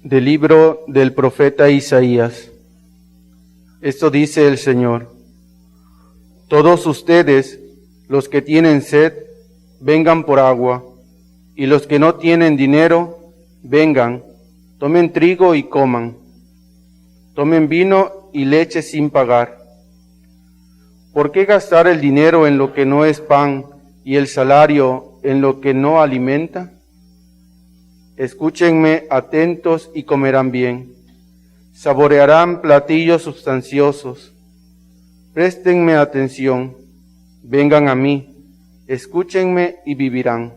Del libro del profeta Isaías. Esto dice el Señor: todos ustedes, los que tienen sed, vengan por agua, y los que no tienen dinero, vengan, tomen trigo y coman, tomen vino y leche sin pagar. ¿Por qué gastar el dinero en lo que no es pan y el salario en lo que no alimenta? Escúchenme atentos y comerán bien, saborearán platillos sustanciosos. Préstenme atención, vengan a mí, escúchenme y vivirán.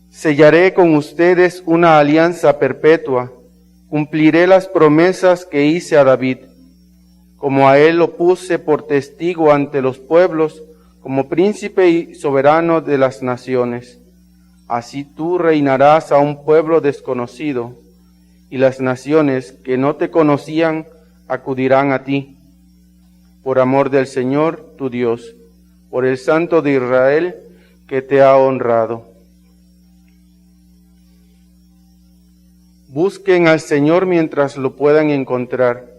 Sellaré con ustedes una alianza perpetua, cumpliré las promesas que hice a David, como a él lo puse por testigo ante los pueblos, como príncipe y soberano de las naciones. Así tú reinarás a un pueblo desconocido, y las naciones que no te conocían acudirán a ti, por amor del Señor tu Dios, por el Santo de Israel que te ha honrado. Busquen al Señor mientras lo puedan encontrar,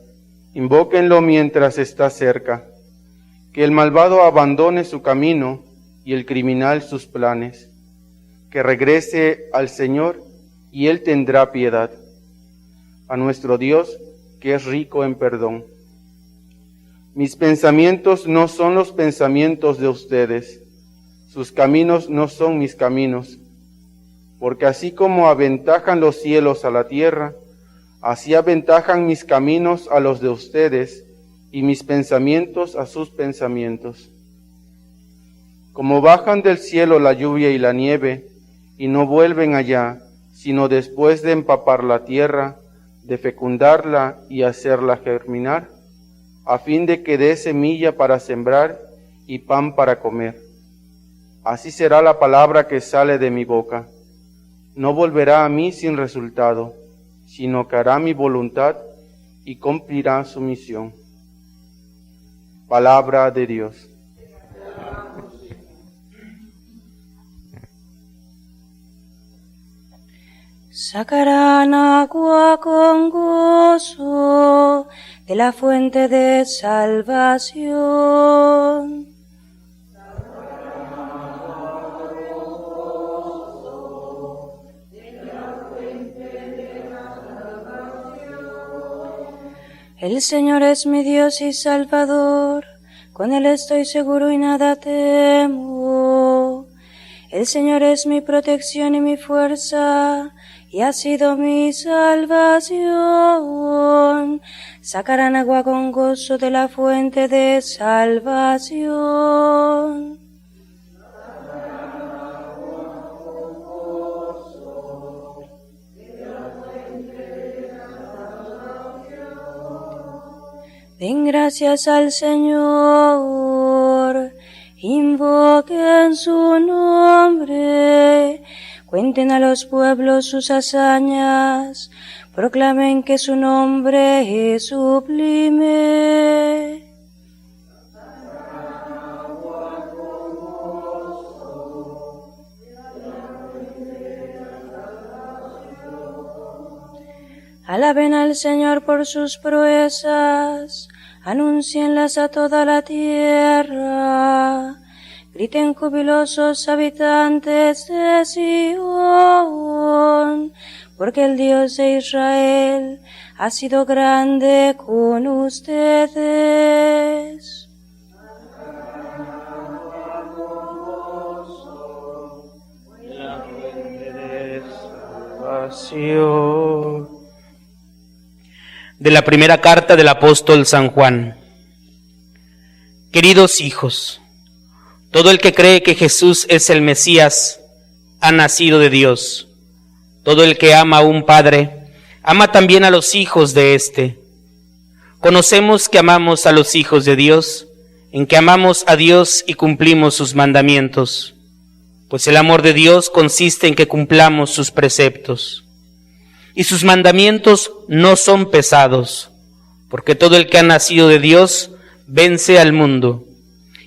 invóquenlo mientras está cerca. Que el malvado abandone su camino y el criminal sus planes. Que regrese al Señor y Él tendrá piedad, a nuestro Dios que es rico en perdón. Mis pensamientos no son los pensamientos de ustedes, sus caminos no son mis caminos, porque así como aventajan los cielos a la tierra, así aventajan mis caminos a los de ustedes y mis pensamientos a sus pensamientos. Como bajan del cielo la lluvia y la nieve, y no vuelven allá, sino después de empapar la tierra, de fecundarla y hacerla germinar, a fin de que dé semilla para sembrar y pan para comer. Así será la palabra que sale de mi boca. No volverá a mí sin resultado, sino que hará mi voluntad y cumplirá su misión. Palabra de Dios. Sacarán agua con gozo de la fuente de salvación. El Señor es mi Dios y Salvador, con Él estoy seguro y nada temo. El Señor es mi protección y mi fuerza, y ha sido mi salvación. Sacarán agua con gozo de la fuente de salvación. Den gracias al Señor, invoquen su nombre, cuenten a los pueblos sus hazañas, proclamen que su nombre es sublime. Alaben al Señor por sus proezas, anúncienlas a toda la tierra. Griten jubilosos habitantes de Sion, porque el Dios de Israel ha sido grande con ustedes. La fuente de salvación. De la primera carta del apóstol San Juan. Queridos hijos, todo el que cree que Jesús es el Mesías ha nacido de Dios. Todo el que ama a un padre, ama también a los hijos de éste. Conocemos que amamos a los hijos de Dios, en que amamos a Dios y cumplimos sus mandamientos, pues el amor de Dios consiste en que cumplamos sus preceptos. Y sus mandamientos no son pesados, porque todo el que ha nacido de Dios vence al mundo,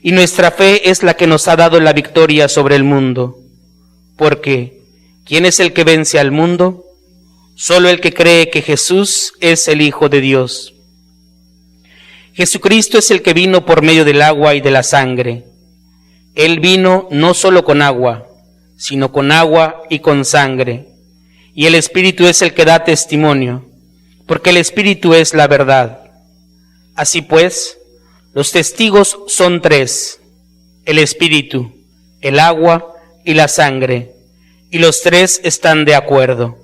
y nuestra fe es la que nos ha dado la victoria sobre el mundo. Porque, ¿quién es el que vence al mundo? solo el que cree que Jesús es el Hijo de Dios. Jesucristo es el que vino por medio del agua y de la sangre. Él vino no solo con agua, sino con agua y con sangre. Y el Espíritu es el que da testimonio, porque el Espíritu es la verdad. Así pues, los testigos son tres: el Espíritu, el agua y la sangre, y los tres están de acuerdo.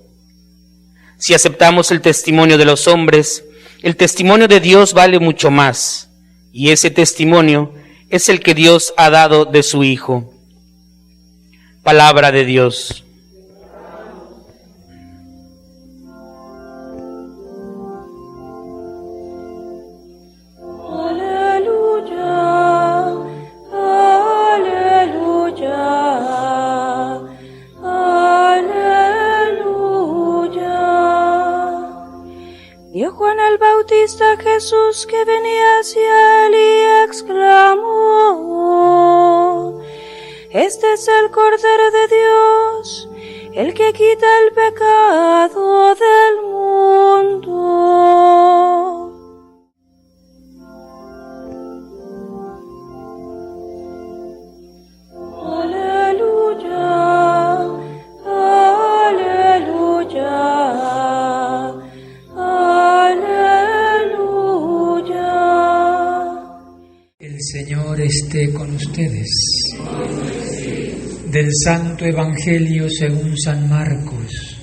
Si aceptamos el testimonio de los hombres, el testimonio de Dios vale mucho más, y ese testimonio es el que Dios ha dado de su Hijo. Palabra de Dios. Vio Juan el Bautista a Jesús que venía hacia él y exclamó: Este es el Cordero de Dios, el que quita el pecado del mundo. El Señor esté con ustedes. Del Santo Evangelio según San Marcos.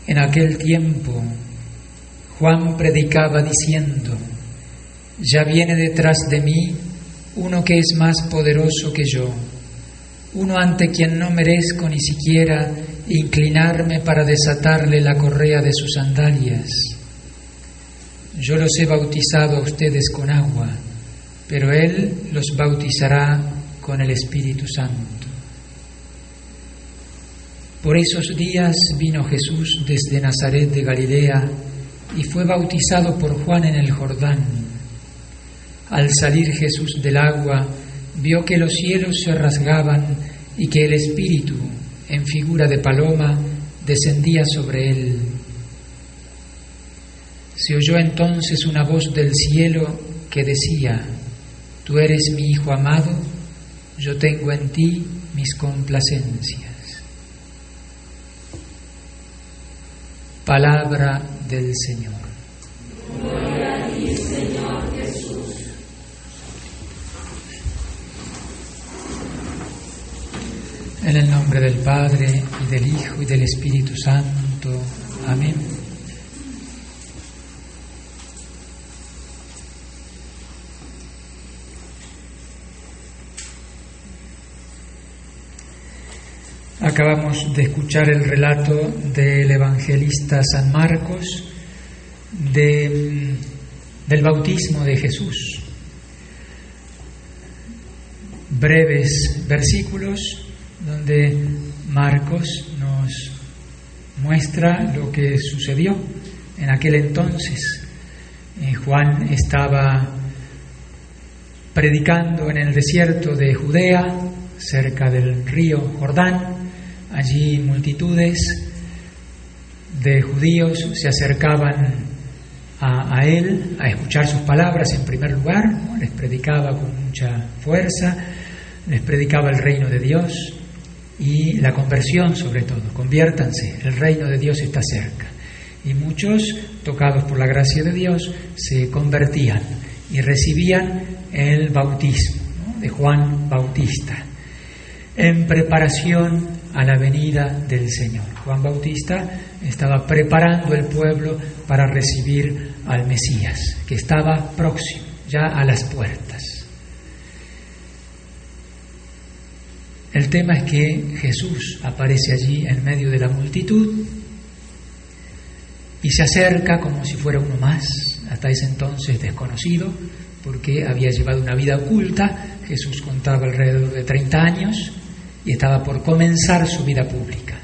En aquel tiempo, Juan predicaba diciendo: Ya viene detrás de mí uno que es más poderoso que yo, uno ante quien no merezco ni siquiera inclinarme para desatarle la correa de sus sandalias. Yo los he bautizado a ustedes con agua, pero Él los bautizará con el Espíritu Santo. Por esos días vino Jesús desde Nazaret de Galilea y fue bautizado por Juan en el Jordán. Al salir Jesús del agua, vio que los cielos se rasgaban y que el Espíritu, en figura de paloma, descendía sobre él. Se oyó entonces una voz del cielo que decía: Tú eres mi Hijo amado, yo tengo en ti mis complacencias. Palabra del Señor. Gloria a ti, Señor Jesús. En el nombre del Padre, y del Hijo, y del Espíritu Santo. Amén. Acabamos de escuchar el relato del evangelista San Marcos del bautismo de Jesús. Breves versículos donde Marcos nos muestra lo que sucedió en aquel entonces. Juan estaba predicando en el desierto de Judea, cerca del río Jordán. Allí multitudes de judíos se acercaban a él a escuchar sus palabras en primer lugar, ¿no? Les predicaba con mucha fuerza, les predicaba el reino de Dios y la conversión sobre todo. Conviértanse, el reino de Dios está cerca. Y muchos, tocados por la gracia de Dios, se convertían y recibían el bautismo, ¿no? De Juan Bautista, en preparación a la venida del Señor. Juan Bautista estaba preparando el pueblo para recibir al Mesías, que estaba próximo, ya a las puertas. El tema es que Jesús aparece allí en medio de la multitud y se acerca como si fuera uno más, hasta ese entonces desconocido, porque había llevado una vida oculta, Jesús contaba alrededor de 30 años y estaba por comenzar su vida pública.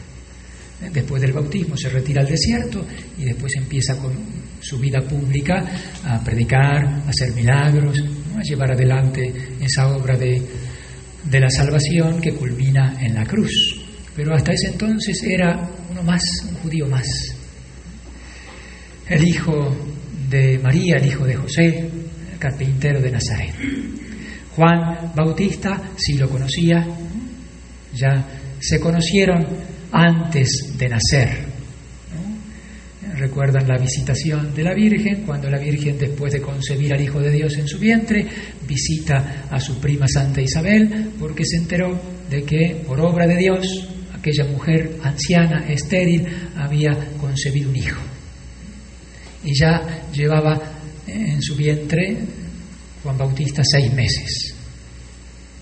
Después del bautismo se retira al desierto y después empieza con su vida pública a predicar, a hacer milagros, ¿no? A llevar adelante esa obra de la salvación que culmina en la cruz. Pero hasta ese entonces era uno más, un judío más. El hijo de María, el hijo de José, el carpintero de Nazaret. Juan Bautista sí lo conocía, ya se conocieron antes de nacer, ¿no? Recuerdan la visitación de la Virgen, cuando la Virgen, después de concebir al Hijo de Dios en su vientre, visita a su prima Santa Isabel, porque se enteró de que, por obra de Dios, aquella mujer anciana, estéril, había concebido un hijo. Y ya llevaba en su vientre Juan Bautista 6 meses.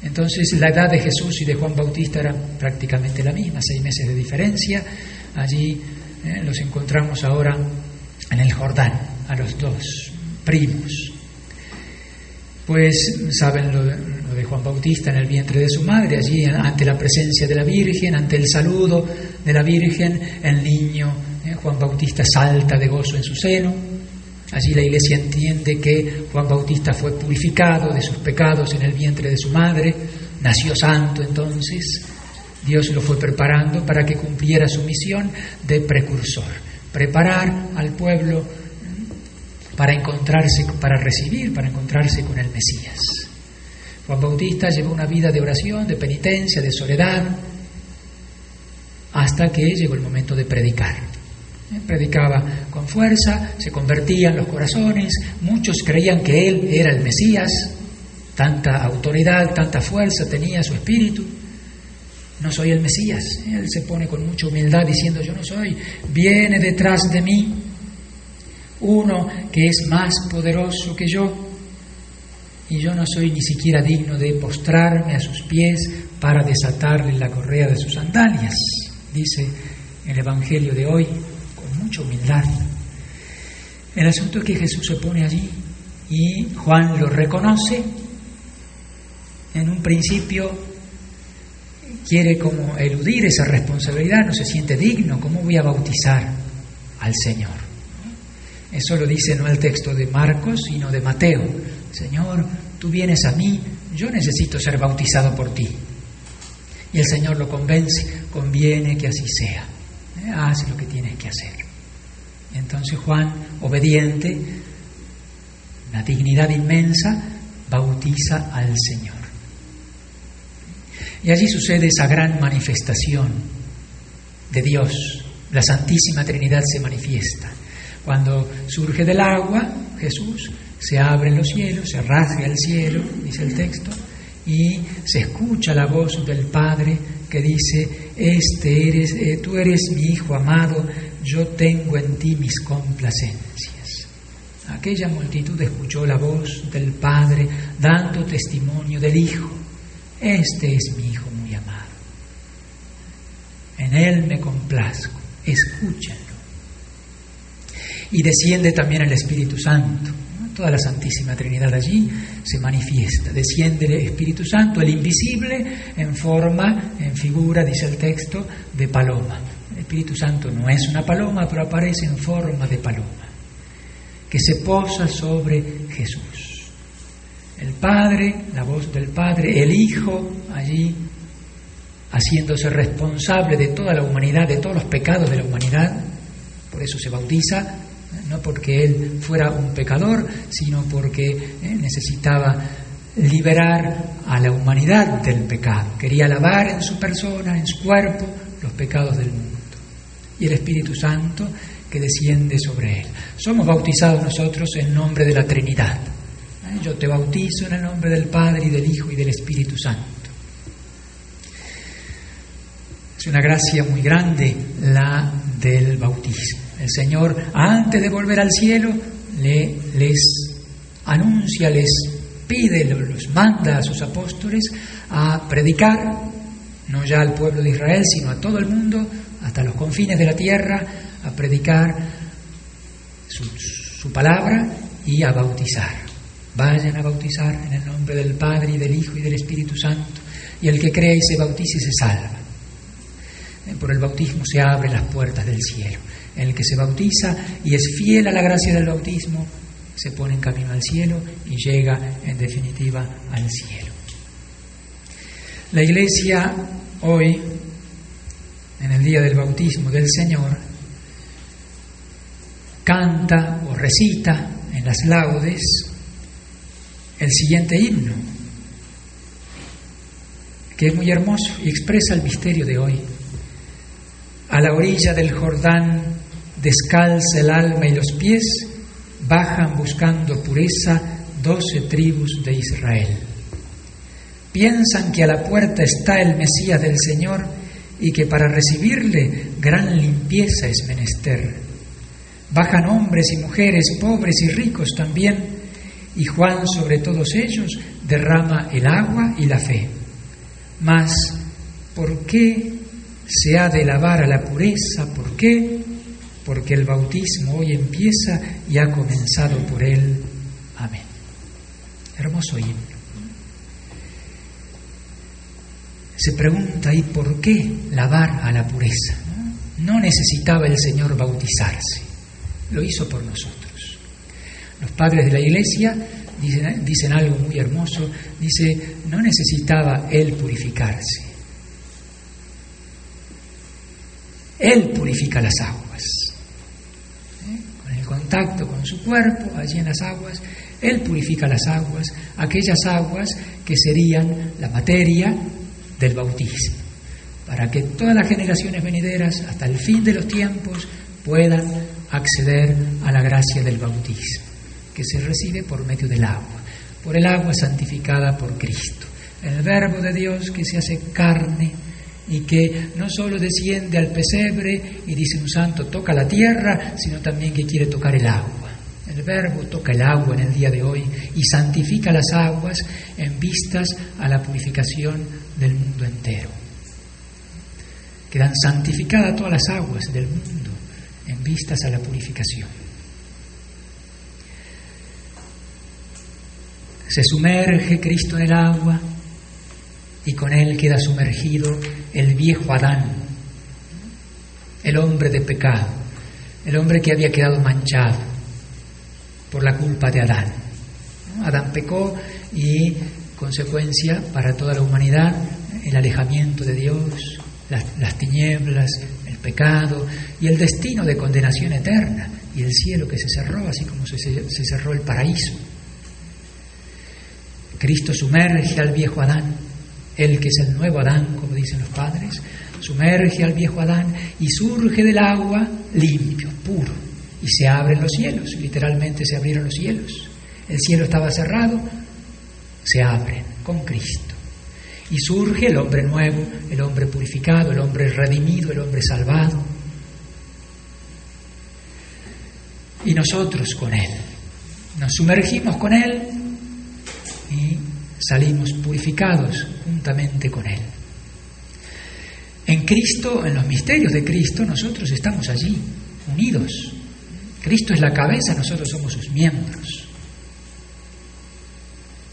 Entonces la edad de Jesús y de Juan Bautista era prácticamente la misma, 6 meses de diferencia. Allí los encontramos ahora en el Jordán, a los dos primos. Pues saben lo de Juan Bautista en el vientre de su madre, allí ante la presencia de la Virgen, ante el saludo de la Virgen, el niño Juan Bautista salta de gozo en su seno. Allí la Iglesia entiende que Juan Bautista fue purificado de sus pecados en el vientre de su madre, nació santo entonces. Dios lo fue preparando para que cumpliera su misión de precursor, preparar al pueblo para encontrarse con el Mesías. Juan Bautista llevó una vida de oración, de penitencia, de soledad, hasta que llegó el momento de predicar. Predicaba con fuerza, se convertían los corazones, muchos creían que él era el Mesías, tanta autoridad, tanta fuerza tenía su espíritu. No soy el Mesías. Él se pone con mucha humildad diciendo: yo no soy, viene detrás de mí uno que es más poderoso que yo, y yo no soy ni siquiera digno de postrarme a sus pies para desatarle la correa de sus sandalias, dice el Evangelio de hoy, con mucha humildad. El asunto es que Jesús se pone allí y Juan lo reconoce. En un principio quiere como eludir esa responsabilidad, no se siente digno. ¿Cómo voy a bautizar al Señor? Eso lo dice no el texto de Marcos, sino de Mateo. Señor, tú vienes a mí, yo necesito ser bautizado por ti. Y el Señor lo convence: conviene que así sea. Haz lo que tienes que hacer. Entonces Juan, obediente, una dignidad inmensa, bautiza al Señor. Y allí sucede esa gran manifestación de Dios. La Santísima Trinidad se manifiesta. Cuando surge del agua, Jesús, se abren los cielos, se rasga el cielo, dice el texto, y se escucha la voz del Padre que dice: tú eres mi Hijo amado, yo tengo en ti mis complacencias. Aquella multitud escuchó la voz del Padre dando testimonio del Hijo: este es mi Hijo muy amado, en Él me complazco, escúchenlo. Y desciende también el Espíritu Santo. Toda la Santísima Trinidad allí se manifiesta. Desciende el Espíritu Santo, el invisible, en figura, dice el texto, de paloma. El Espíritu Santo no es una paloma, pero aparece en forma de paloma, que se posa sobre Jesús. El Padre, la voz del Padre, el Hijo allí, haciéndose responsable de toda la humanidad, de todos los pecados de la humanidad. Por eso se bautiza, no porque él fuera un pecador, sino porque necesitaba liberar a la humanidad del pecado. Quería lavar en su persona, en su cuerpo, los pecados del mundo. Y el Espíritu Santo que desciende sobre él. Somos bautizados nosotros en nombre de la Trinidad. Yo te bautizo en el nombre del Padre y del Hijo y del Espíritu Santo. Es una gracia muy grande la del bautismo. El Señor, antes de volver al cielo, les anuncia, les pide, los manda a sus apóstoles a predicar, no ya al pueblo de Israel, sino a todo el mundo, hasta los confines de la tierra, a predicar su palabra y a bautizar. vayan a bautizar en el nombre del Padre, y del Hijo, y del Espíritu Santo, y el que crea y se bautice se salva. Por el bautismo se abren las puertas del cielo. El que se bautiza y es fiel a la gracia del bautismo, se pone en camino al cielo y llega en definitiva al cielo. La Iglesia hoy, en el día del bautismo del Señor, canta o recita en las laudes el siguiente himno, que es muy hermoso y expresa el misterio de hoy. A la orilla del Jordán, descalza el alma y los pies, bajan buscando pureza 12 tribus de Israel. Piensan que a la puerta está el Mesías del Señor y que para recibirle gran limpieza es menester. Bajan hombres y mujeres, pobres y ricos también, y Juan sobre todos ellos derrama el agua y la fe. Mas, ¿por qué se ha de lavar a la pureza? ¿Por qué? Porque el bautismo hoy empieza y ha comenzado por él. Amén. Hermoso himno. Se pregunta ahí por qué lavar a la pureza. No necesitaba el Señor bautizarse, lo hizo por nosotros. Los padres de la Iglesia dicen algo muy hermoso, dice, no necesitaba Él purificarse. Él purifica las aguas. Con el contacto con su cuerpo, allí en las aguas, Él purifica las aguas, aquellas aguas que serían la materia del bautismo, para que todas las generaciones venideras, hasta el fin de los tiempos, puedan acceder a la gracia del bautismo, que se recibe por medio del agua, por el agua santificada por Cristo, el Verbo de Dios que se hace carne y que no solo desciende al pesebre y dice un santo toca la tierra, sino también que quiere tocar el agua. El Verbo toca el agua en el día de hoy y santifica las aguas en vistas a la purificación del mundo entero. Quedan santificadas todas las aguas del mundo en vistas a la purificación. Se sumerge Cristo en el agua y con él queda sumergido el viejo Adán, el hombre de pecado, el hombre que había quedado manchado por la culpa de Adán. Adán pecó y, consecuencia para toda la humanidad, el alejamiento de Dios, las tinieblas, el pecado y el destino de condenación eterna y el cielo que se cerró, así como se cerró el paraíso. Cristo sumerge al viejo Adán, él que es el nuevo Adán, como dicen los padres, sumerge al viejo Adán y surge del agua limpio, puro. Y se abren los cielos, literalmente se abrieron los cielos. El cielo estaba cerrado, se abren con Cristo. Y surge el hombre nuevo, el hombre purificado, el hombre redimido, el hombre salvado. Y nosotros con Él. Nos sumergimos con Él y salimos purificados juntamente con Él. En Cristo, en los misterios de Cristo, nosotros estamos allí, unidos. Cristo es la cabeza, nosotros somos sus miembros.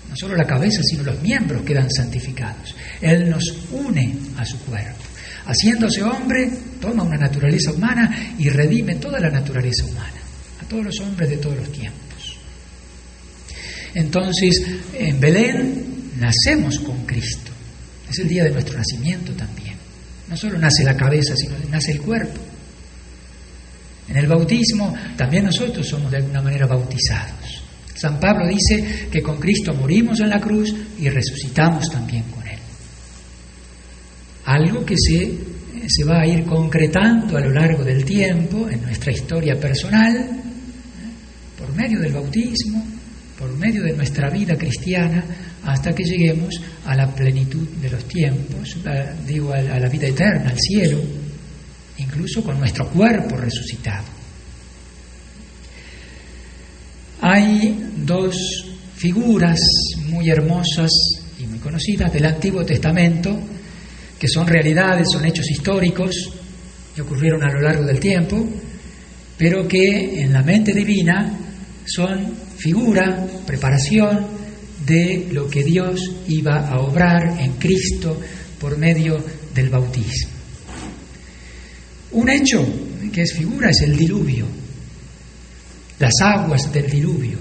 No solo la cabeza, sino los miembros quedan santificados. Él nos une a su cuerpo. Haciéndose hombre, toma una naturaleza humana y redime toda la naturaleza humana, a todos los hombres de todos los tiempos. Entonces, en Belén nacemos con Cristo. Es el día de nuestro nacimiento también. No solo nace la cabeza, sino nace el cuerpo. En el bautismo también nosotros somos de alguna manera bautizados. San Pablo dice que con Cristo morimos en la cruz y resucitamos también con Él. Algo que se va a ir concretando a lo largo del tiempo en nuestra historia personal, por medio del bautismo, por medio de nuestra vida cristiana, hasta que lleguemos a la plenitud de los tiempos, a la vida eterna, al cielo, incluso con nuestro cuerpo resucitado. Hay dos figuras muy hermosas y muy conocidas del Antiguo Testamento, que son realidades, son hechos históricos que ocurrieron a lo largo del tiempo, pero que en la mente divina son figura, preparación de lo que Dios iba a obrar en Cristo por medio del bautismo. Un hecho que es figura es el diluvio, las aguas del diluvio.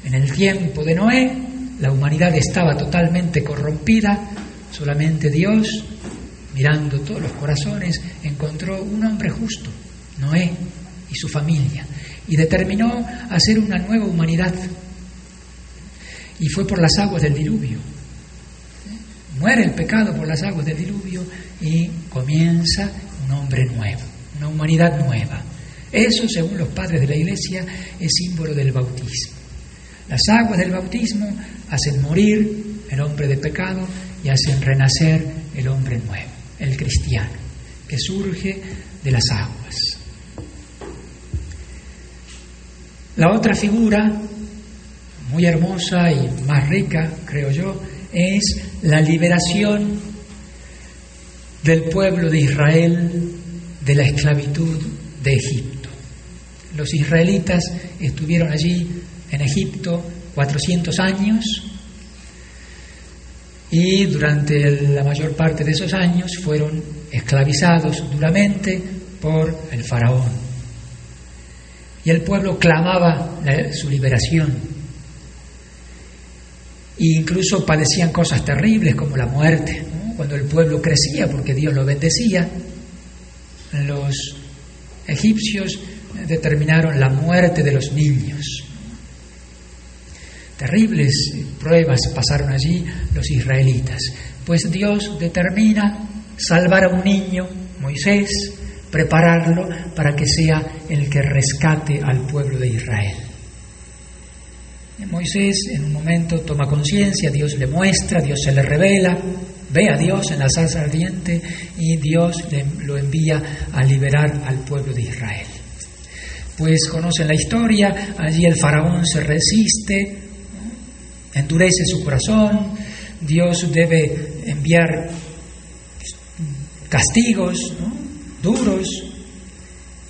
En el tiempo de Noé, la humanidad estaba totalmente corrompida, solamente Dios, mirando todos los corazones, encontró un hombre justo, Noé, y su familia, y determinó hacer una nueva humanidad. Y fue por las aguas del diluvio. Muere el pecado por las aguas del diluvio y comienza un hombre nuevo, una humanidad nueva. Eso, según los padres de la Iglesia, es símbolo del bautismo. Las aguas del bautismo hacen morir el hombre de pecado y hacen renacer el hombre nuevo, el cristiano, que surge de las aguas. La otra figura, muy hermosa y más rica, creo yo, es la liberación del pueblo de Israel de la esclavitud de Egipto. Los israelitas estuvieron allí en Egipto 400 años y durante la mayor parte de esos años fueron esclavizados duramente por el faraón. Y el pueblo clamaba su liberación. E incluso padecían cosas terribles como la muerte, ¿no? Cuando el pueblo crecía porque Dios lo bendecía, los egipcios determinaron la muerte de los niños. Terribles pruebas pasaron allí los israelitas. Pues Dios determina salvar a un niño, Moisés, prepararlo para que sea el que rescate al pueblo de Israel. Moisés en un momento toma conciencia, Dios le muestra, Dios se le revela, ve a Dios en la zarza ardiente y Dios lo envía a liberar al pueblo de Israel. Pues conocen la historia, allí el faraón se resiste, endurece su corazón, Dios debe enviar castigos, ¿no?, duros,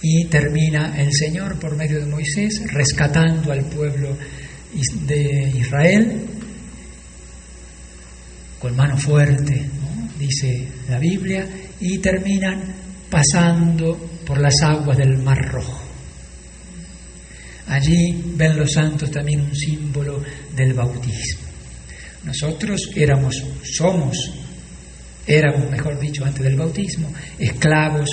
y termina el Señor por medio de Moisés rescatando al pueblo de Israel con mano fuerte, ¿no?, dice la Biblia, y terminan pasando por las aguas del Mar Rojo. Allí ven los santos también un símbolo del bautismo. Nosotros éramos, mejor dicho, antes del bautismo, esclavos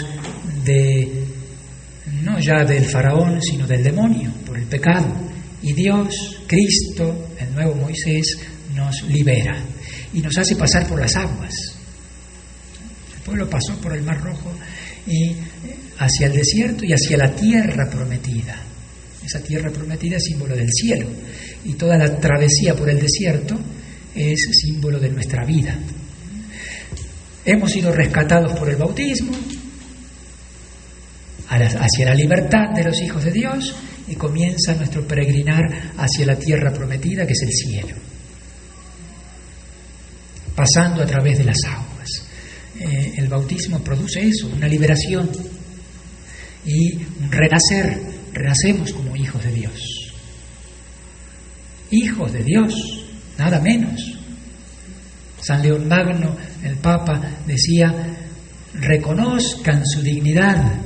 no ya del faraón, sino del demonio, por el pecado. Y Dios, Cristo, el nuevo Moisés, nos libera y nos hace pasar por las aguas. El pueblo pasó por el Mar Rojo y hacia el desierto y hacia la tierra prometida. Esa tierra prometida es símbolo del cielo, y toda la travesía por el desierto es símbolo de nuestra vida. Hemos sido rescatados por el bautismo hacia la libertad de los hijos de Dios, y comienza nuestro peregrinar hacia la tierra prometida, que es el cielo, pasando a través de las aguas. El bautismo produce eso, una liberación y un renacer. Renacemos como hijos de Dios. Hijos de Dios, nada menos. San León Magno, el Papa, decía: reconozcan su dignidad.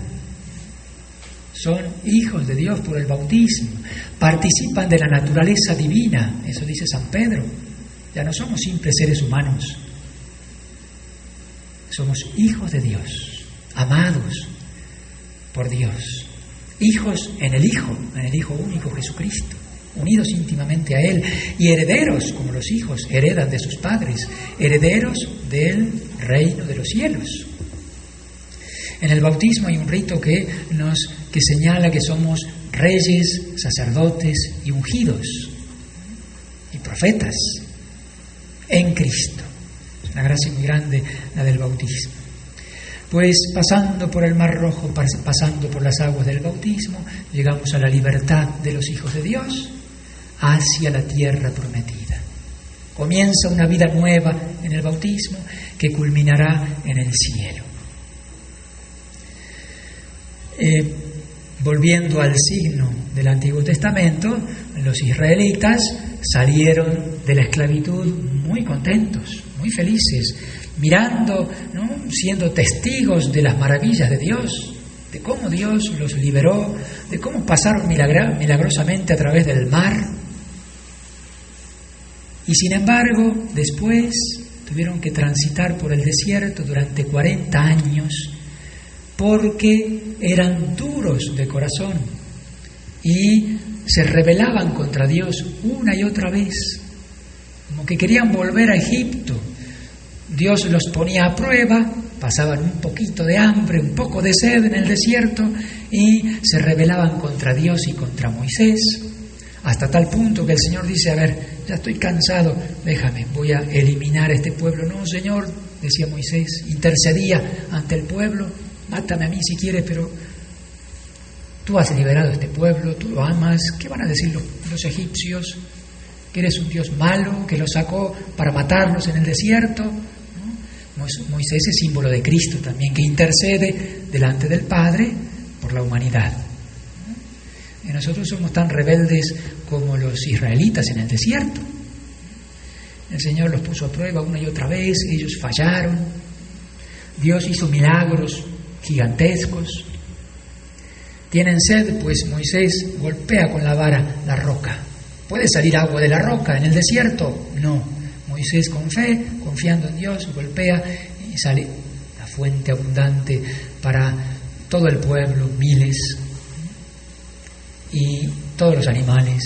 Son hijos de Dios por el bautismo, participan de la naturaleza divina, eso dice San Pedro. Ya no somos simples seres humanos, somos hijos de Dios, amados por Dios, hijos en el Hijo único Jesucristo, unidos íntimamente a Él, y herederos, como los hijos heredan de sus padres, herederos del reino de los cielos. En el bautismo hay un rito que señala que somos reyes, sacerdotes y ungidos y profetas en Cristo. Es una gracia muy grande la del bautismo. Pues pasando por el Mar Rojo, pasando por las aguas del bautismo, llegamos a la libertad de los hijos de Dios hacia la tierra prometida. Comienza una vida nueva en el bautismo que culminará en el cielo. Volviendo al signo del Antiguo Testamento, los israelitas salieron de la esclavitud muy contentos, muy felices, mirando, ¿no?, siendo testigos de las maravillas de Dios, de cómo Dios los liberó, de cómo pasaron milagrosamente a través del mar. Y sin embargo, después tuvieron que transitar por el desierto durante 40 años porque eran duros de corazón y se rebelaban contra Dios una y otra vez, como que querían volver a Egipto. Dios los ponía a prueba, pasaban un poquito de hambre, un poco de sed en el desierto y se rebelaban contra Dios y contra Moisés, hasta tal punto que el Señor dice: a ver, ya estoy cansado, déjame, voy a eliminar a este pueblo. No, Señor, decía Moisés, intercedía ante el pueblo: mátame a mí si quieres, pero tú has liberado a este pueblo, tú lo amas. ¿Qué van a decir los egipcios? Que eres un Dios malo, que los sacó para matarlos en el desierto, ¿no? Moisés es símbolo de Cristo también, que intercede delante del Padre por la humanidad. Y nosotros somos tan rebeldes como los israelitas en el desierto. El Señor los puso a prueba una y otra vez, ellos fallaron. Dios hizo milagros gigantescos. ¿Tienen sed? Pues Moisés golpea con la vara la roca. ¿Puede salir agua de la roca en el desierto? No. Moisés, con fe, confiando en Dios, golpea y sale la fuente abundante para todo el pueblo, miles, y todos los animales.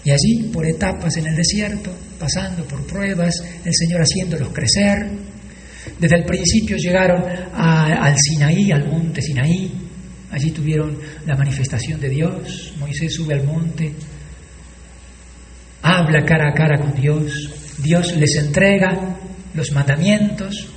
Y allí, por etapas en el desierto, pasando por pruebas, el Señor haciéndolos crecer. Desde el principio llegaron al Sinaí, al monte Sinaí. Allí tuvieron la manifestación de Dios. Moisés sube al monte, habla cara a cara con Dios. Dios les entrega los mandamientos,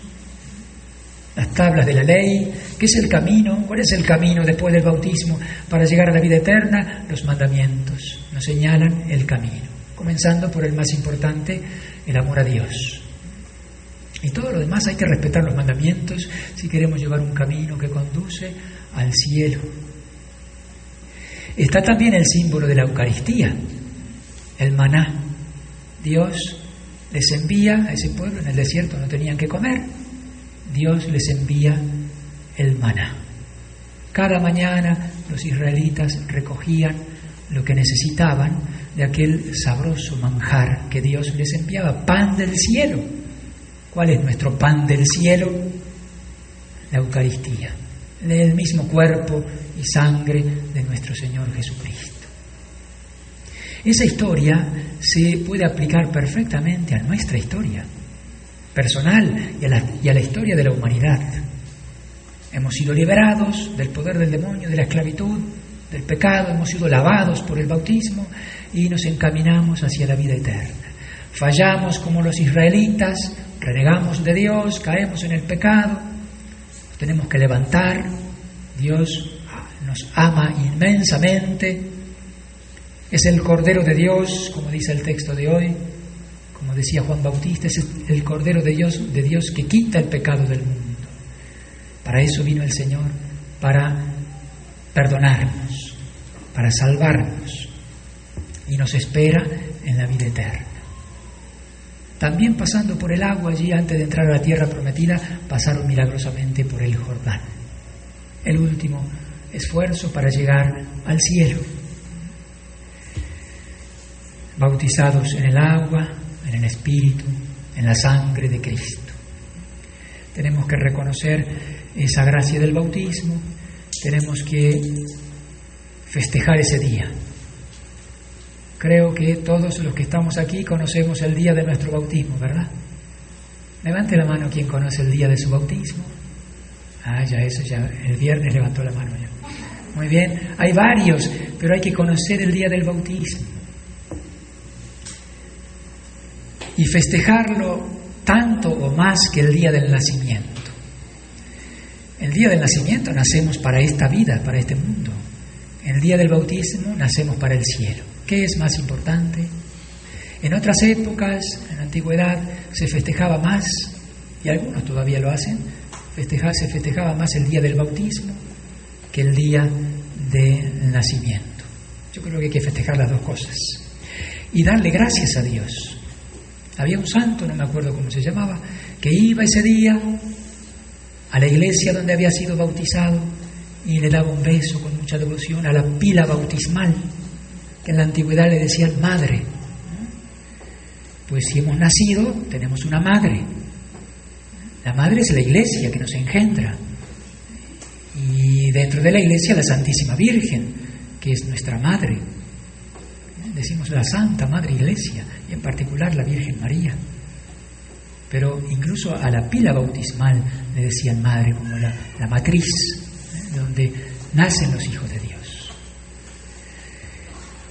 las tablas de la ley. ¿Qué es el camino? ¿Cuál es el camino después del bautismo para llegar a la vida eterna? Los mandamientos nos señalan el camino, comenzando por el más importante, el amor a Dios. Y todo lo demás hay que respetar los mandamientos si queremos llevar un camino que conduce al cielo. Está también el símbolo de la Eucaristía, el maná. Dios les envía a ese pueblo, en el desierto no tenían que comer, Dios les envía el maná. Cada mañana los israelitas recogían lo que necesitaban de aquel sabroso manjar que Dios les enviaba, pan del cielo. ¿Cuál es nuestro pan del cielo? La Eucaristía, el mismo cuerpo y sangre de nuestro Señor Jesucristo. Esa historia se puede aplicar perfectamente a nuestra historia personal y a la historia de la humanidad. Hemos sido liberados del poder del demonio, de la esclavitud, del pecado, hemos sido lavados por el bautismo y nos encaminamos hacia la vida eterna. Fallamos como los israelitas, renegamos de Dios, caemos en el pecado, nos tenemos que levantar. Dios nos ama inmensamente, es el Cordero de Dios, como dice el texto de hoy, como decía Juan Bautista, es el Cordero de Dios que quita el pecado del mundo. Para eso vino el Señor, para perdonarnos, para salvarnos, y nos espera en la vida eterna. También pasando por el agua allí, antes de entrar a la tierra prometida, pasaron milagrosamente por el Jordán. El último esfuerzo para llegar al cielo. Bautizados en el agua, en el Espíritu, en la sangre de Cristo. Tenemos que reconocer esa gracia del bautismo, tenemos que festejar ese día. Creo que todos los que estamos aquí conocemos el día de nuestro bautismo, ¿verdad? Levante la mano quien conoce el día de su bautismo. Ya el viernes levantó la mano ya. Muy bien, hay varios, pero hay que conocer el día del bautismo. Y festejarlo tanto o más que el día del nacimiento. El día del nacimiento nacemos para esta vida, para este mundo. El día del bautismo nacemos para el cielo. ¿Qué es más importante? En otras épocas, en la antigüedad, se festejaba más, y algunos todavía lo hacen, se festejaba más el día del bautismo, que el día del nacimiento. Yo creo que hay que festejar las dos cosas y darle gracias a Dios. Había un santo, no me acuerdo cómo se llamaba, que iba ese día a la iglesia donde había sido bautizado y le daba un beso con mucha devoción a la pila bautismal, que en la antigüedad le decían madre. Pues si hemos nacido, tenemos una madre. La madre es la iglesia que nos engendra. Y dentro de la iglesia la Santísima Virgen, que es nuestra madre. Decimos la Santa Madre Iglesia, y en particular la Virgen María. Pero incluso a la pila bautismal le decían madre, como la matriz, donde nacen los hijos de Dios.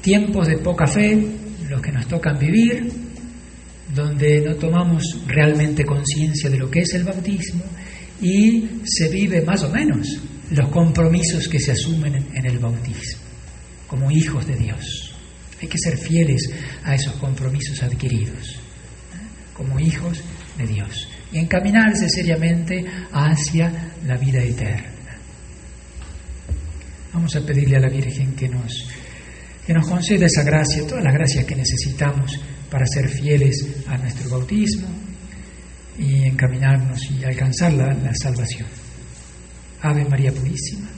Tiempos de poca fe, los que nos tocan vivir, donde no tomamos realmente conciencia de lo que es el bautismo y se vive más o menos los compromisos que se asumen en el bautismo, como hijos de Dios. Hay que ser fieles a esos compromisos adquiridos, como hijos de Dios, y encaminarse seriamente hacia la vida eterna. Vamos a pedirle a la Virgen que nos conceda esa gracia, todas las gracias que necesitamos para ser fieles a nuestro bautismo y encaminarnos y alcanzar la salvación. Ave María Purísima.